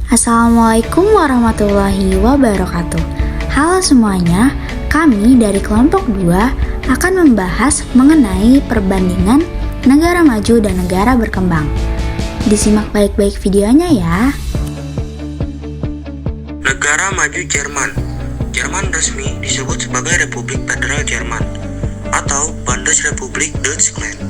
Assalamualaikum warahmatullahi wabarakatuh. Halo semuanya, kami dari kelompok 2 akan membahas mengenai perbandingan negara maju dan negara berkembang. Disimak baik-baik videonya ya. Negara maju Jerman. Jerman resmi disebut sebagai Republik Federal Jerman atau Bundesrepublik Deutschland.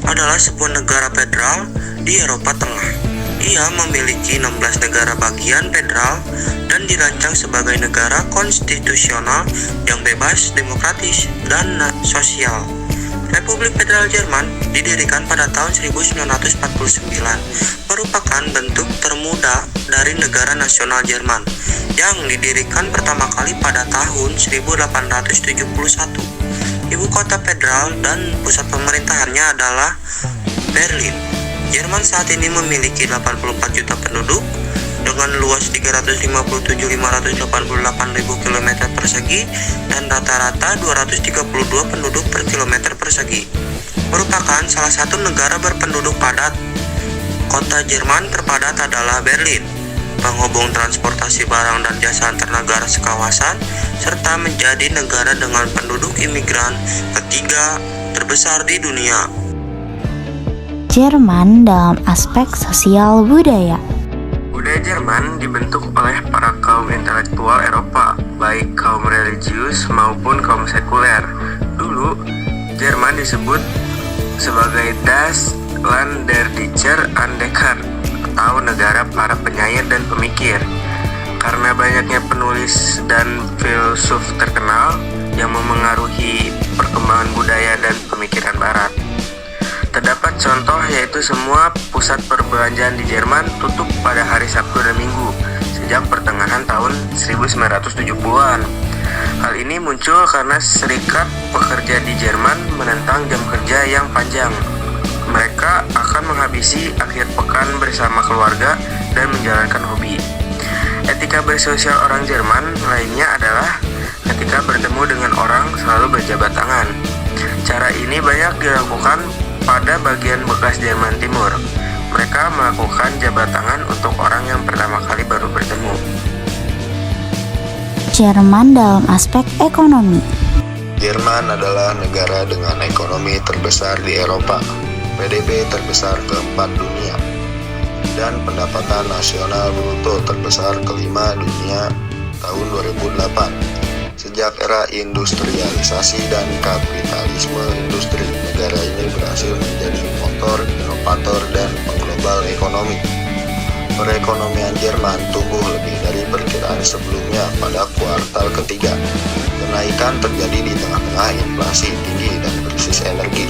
Adalah sebuah negara federal di Eropa Tengah. Ia memiliki 16 negara bagian federal dan dirancang sebagai negara konstitusional yang bebas, demokratis, dan sosial. Republik Federal Jerman didirikan pada tahun 1949, merupakan bentuk termuda dari negara nasional Jerman yang didirikan pertama kali pada tahun 1871. Ibu kota federal dan pusat pemerintahannya adalah Berlin. Jerman saat ini memiliki 84 juta penduduk dengan luas 357.588.000 km persegi dan rata-rata 232 penduduk per kilometer persegi. Merupakan salah satu negara berpenduduk padat. Kota Jerman terpadat adalah Berlin, penghubung transportasi barang dan jasa antar negara sekawasan, serta menjadi negara dengan penduduk imigran ketiga terbesar di dunia. Jerman dalam aspek sosial budaya. Budaya Jerman dibentuk oleh para kaum intelektual Eropa, baik kaum religius maupun kaum sekuler. Dulu, Jerman disebut sebagai Das Land der Dichter und Denker, atau negara para penyair dan pemikir. Karena banyaknya penulis dan filsuf terkenal yang memengaruhi perkembangan budaya dan pemikiran Barat. Terdapat contoh yaitu semua pusat perbelanjaan di Jerman tutup pada hari Sabtu dan Minggu sejak pertengahan tahun 1970-an. Hal ini muncul karena serikat pekerja di Jerman menentang jam kerja yang panjang. Mereka akan menghabisi akhir pekan bersama keluarga dan menjalankan hobi. Etika bersosial orang Jerman lainnya adalah ketika bertemu dengan orang selalu berjabat tangan. Cara ini banyak dilakukan pada bagian bekas Jerman Timur. Mereka melakukan jabat tangan untuk orang yang pertama kali baru bertemu. Jerman dalam aspek ekonomi. Jerman adalah negara dengan ekonomi terbesar di Eropa, PDB terbesar keempat dunia, dan pendapatan nasional bruto terbesar kelima dunia tahun 2008. Sejak era industrialisasi dan kapitalisme industri, negara ini berhasil menjadi motor, inovator, dan pengglobal ekonomi. Perekonomian Jerman tumbuh lebih dari perkiraan sebelumnya pada kuartal ketiga. Kenaikan terjadi di tengah-tengah inflasi tinggi dan krisis energi.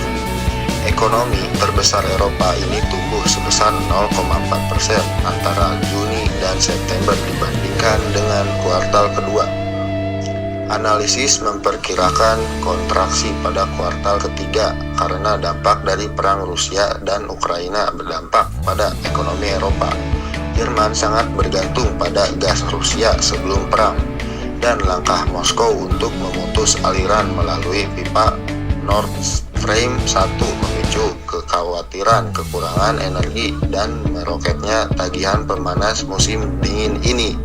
Ekonomi terbesar Eropa ini tumbuh sebesar 0,4% antara Juni dan September dibandingkan dengan kuartal kedua. Analisis memperkirakan kontraksi pada kuartal ketiga karena dampak dari perang Rusia dan Ukraina berdampak pada ekonomi Eropa. Jerman sangat bergantung pada gas Rusia sebelum perang, dan langkah Moskow untuk memutus aliran melalui pipa Nord Stream 1 memicu kekhawatiran kekurangan energi dan meroketnya tagihan pemanas musim dingin ini.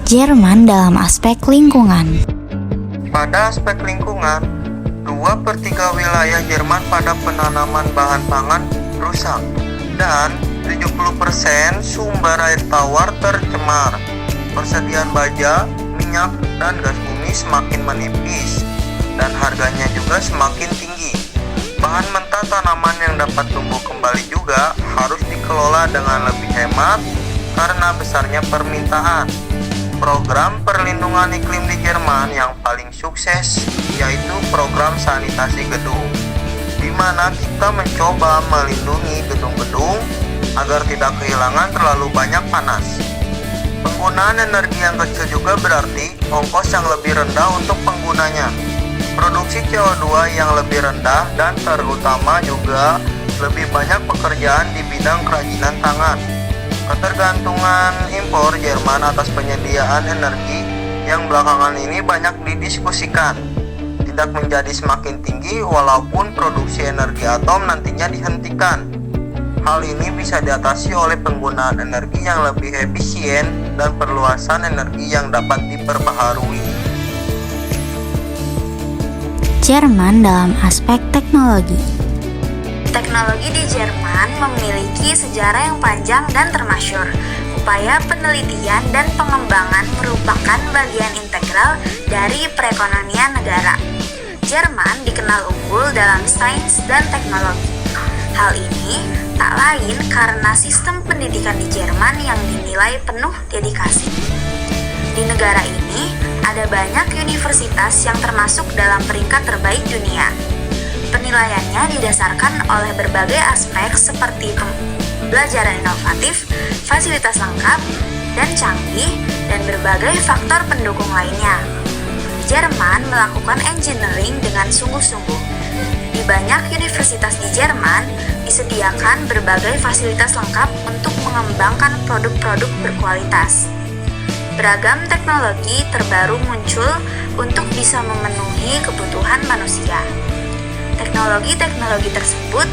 Jerman dalam aspek lingkungan. Pada aspek lingkungan, 2/3 wilayah Jerman pada penanaman bahan pangan rusak dan 70% sumber air tawar tercemar. Persediaan baja, minyak, dan gas bumi semakin menipis dan harganya juga semakin tinggi. Bahan mentah tanaman yang dapat tumbuh kembali juga harus dikelola dengan lebih hemat karena besarnya permintaan. Program perlindungan iklim di Jerman yang paling sukses yaitu program sanitasi gedung, di mana kita mencoba melindungi gedung-gedung agar tidak kehilangan terlalu banyak panas. Penggunaan energi yang kecil juga berarti ongkos yang lebih rendah untuk penggunanya. Produksi CO2 yang lebih rendah dan terutama juga lebih banyak pekerjaan di bidang kerajinan tangan. Ketergantungan impor Jerman atas penyediaan energi yang belakangan ini banyak didiskusikan tidak menjadi semakin tinggi walaupun produksi energi atom nantinya dihentikan. Hal ini bisa diatasi oleh penggunaan energi yang lebih efisien dan perluasan energi yang dapat diperbaharui. Jerman dalam aspek teknologi. Teknologi di Jerman memiliki sejarah yang panjang dan termasyur. Upaya penelitian dan pengembangan merupakan bagian integral dari perekonomian negara. Jerman dikenal unggul dalam sains dan teknologi. Hal ini tak lain karena sistem pendidikan di Jerman yang dinilai penuh dedikasi. Di negara ini, ada banyak universitas yang termasuk dalam peringkat terbaik dunia. Penilaiannya didasarkan oleh berbagai aspek seperti pembelajaran inovatif, fasilitas lengkap dan canggih, dan berbagai faktor pendukung lainnya. Jerman melakukan engineering dengan sungguh-sungguh. Di banyak universitas di Jerman, disediakan berbagai fasilitas lengkap untuk mengembangkan produk-produk berkualitas. Beragam teknologi terbaru muncul untuk bisa memenuhi kebutuhan manusia. Teknologi-teknologi tersebut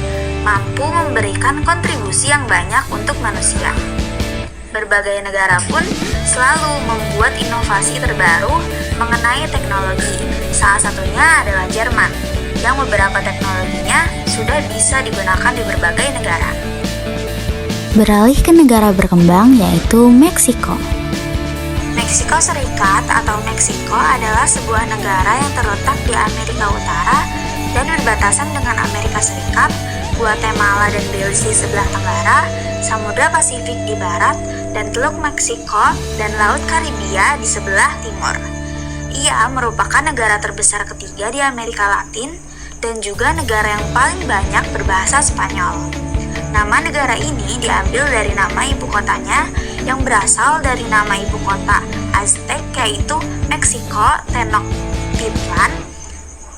mampu memberikan kontribusi yang banyak untuk manusia. Berbagai negara pun selalu membuat inovasi terbaru mengenai teknologi. Salah satunya adalah Jerman, yang beberapa teknologinya sudah bisa digunakan di berbagai negara. Beralih ke negara berkembang yaitu Meksiko. Meksiko Serikat atau Meksiko adalah sebuah negara yang terletak di Amerika Utara dan berbatasan dengan Amerika Serikat, Guatemala dan Belize di sebelah tenggara, Samudra Pasifik di barat, dan Teluk Meksiko dan Laut Karibia di sebelah timur. Ia merupakan negara terbesar ketiga di Amerika Latin dan juga negara yang paling banyak berbahasa Spanyol. Nama negara ini diambil dari nama ibu kotanya yang berasal dari nama ibu kota Aztec yaitu Mexico Tenochtitlan.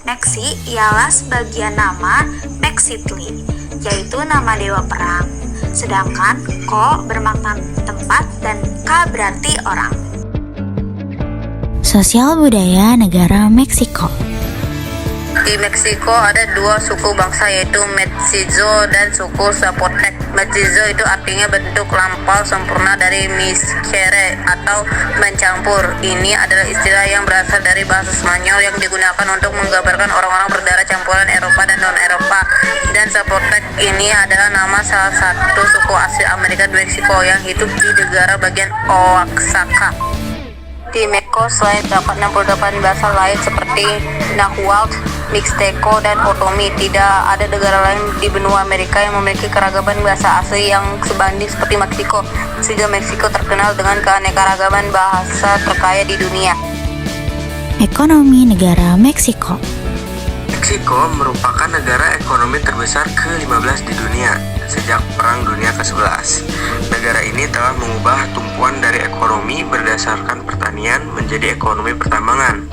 Mexi ialah sebagian nama Mexitli, yaitu nama dewa perang. Sedangkan Ko bermakna tempat dan Ka berarti orang. Sosial budaya negara Meksiko. Di Meksiko ada dua suku bangsa yaitu Mestizo dan suku Zapotec. Mestizo itu artinya bentuk lampau sempurna dari mixture atau mencampur. Ini adalah istilah yang berasal dari bahasa Spanyol yang digunakan untuk menggambarkan orang-orang berdarah campuran Eropa dan non-Eropa. Dan Zapotec ini adalah nama salah satu suku asli Amerika di Meksiko yang hidup di negara bagian Oaxaca. Di Meksiko selain terdapat 68 bahasa lain seperti Nahuatl, Mixteco, dan Otomi, tidak ada negara lain di benua Amerika yang memiliki keragaman bahasa asli yang sebanding seperti Meksiko, sehingga Meksiko terkenal dengan keanekaragaman bahasa terkaya di dunia. Ekonomi negara Meksiko. Meksiko merupakan negara ekonomi terbesar ke-15 di dunia sejak Perang Dunia ke-11. Negara ini telah mengubah tumpuan dari ekonomi berdasarkan pertanian menjadi ekonomi pertambangan.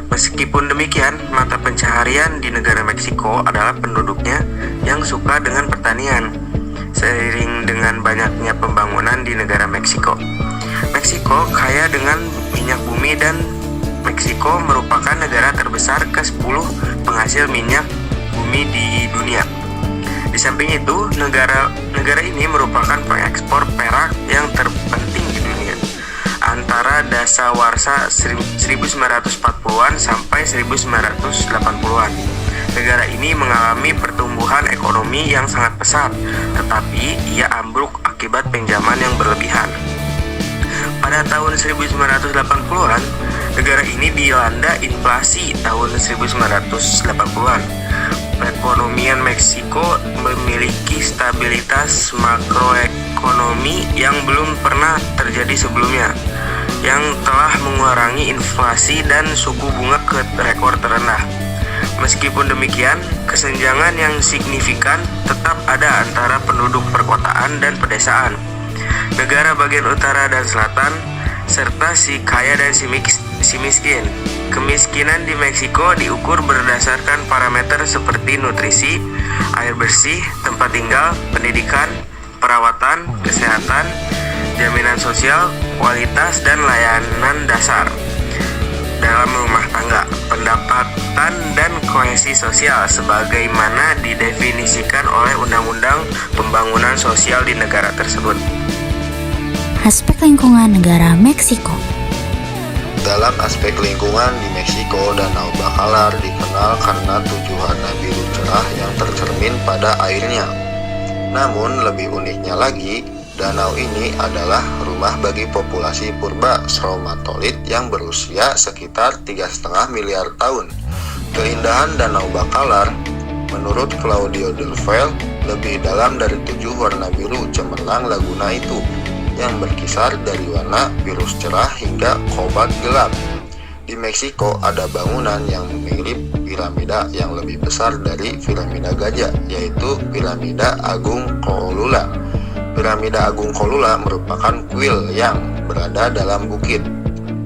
Meskipun demikian, mata pencaharian di negara Meksiko adalah penduduknya yang suka dengan pertanian. Seiring dengan banyaknya pembangunan di negara Meksiko, Meksiko kaya dengan minyak bumi dan Meksiko merupakan negara terbesar ke-10 penghasil minyak bumi di dunia. Di samping itu, negara ini merupakan pengekspor perak yang terpenting di dunia. Antara dasawarsa 1940-an sampai 1980-an. Negara ini mengalami pertumbuhan ekonomi yang sangat pesat, tetapi ia ambruk akibat pinjaman yang berlebihan. Pada tahun 1980-an, negara ini dilanda inflasi tahun 1980-an. Perekonomian Meksiko memiliki stabilitas makroekonomi yang belum pernah terjadi sebelumnya, yang telah mengurangi inflasi dan suku bunga ke rekor terendah. Meskipun demikian, kesenjangan yang signifikan tetap ada antara penduduk perkotaan dan pedesaan, negara bagian utara dan selatan, serta si kaya dan si miskin. Kemiskinan di Meksiko diukur berdasarkan parameter seperti nutrisi, air bersih, tempat tinggal, pendidikan, perawatan, kesehatan, jaminan sosial, kualitas, dan layanan dasar. dalam rumah tangga, pendapatan dan kohesi sosial sebagaimana didefinisikan oleh Undang-Undang Pembangunan Sosial di negara tersebut. Aspek lingkungan negara Meksiko. Dalam aspek lingkungan di Meksiko, Danau Bacalar dikenal karena 7 warna biru cerah yang tercermin pada airnya. Namun lebih uniknya lagi, danau ini adalah rumah bagi populasi purba stromatolith yang berusia sekitar 3,5 miliar tahun. Keindahan Danau Bacalar, menurut Claudio Del Valle, lebih dalam dari 7 warna biru cemerlang Laguna itu, yang berkisar dari warna biru cerah hingga kobalt gelap. Di Meksiko ada bangunan yang mirip piramida yang lebih besar dari piramida gajah, yaitu Piramida Agung Cholula. Piramida Agung Cholula merupakan kuil yang berada dalam bukit,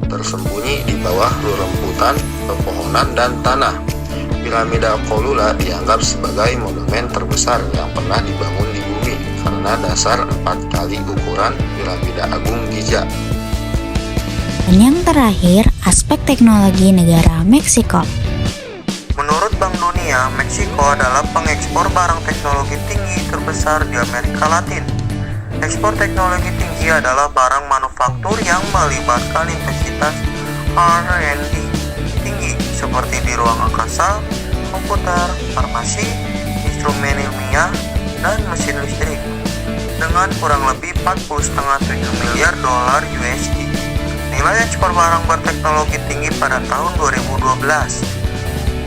tersembunyi di bawah rerumputan, pepohonan, dan tanah. Piramida Cholula dianggap sebagai monumen terbesar yang pernah dibangun di bumi karena dasar 4 kali ukuran piramida Agung Giza. Dan yang terakhir, aspek teknologi negara Meksiko. Menurut Bank Dunia, Meksiko adalah pengekspor barang teknologi tinggi terbesar di Amerika Latin. Ekspor teknologi tinggi adalah barang manufaktur yang melibatkan intensitas R&D tinggi seperti di ruang angkasa, komputer, farmasi, instrumen ilmiah, dan mesin listrik dengan kurang lebih 40,7 miliar dolar USD. Nilai ekspor barang berteknologi tinggi pada tahun 2012.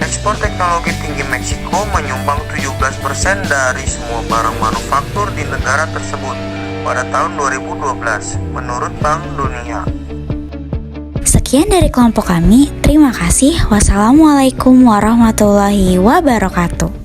Ekspor teknologi tinggi Meksiko menyumbang 17% dari semua barang manufaktur di negara tersebut pada tahun 2012 menurut Bank Dunia. Sekian dari kelompok kami, terima kasih. Wassalamualaikum warahmatullahi wabarakatuh.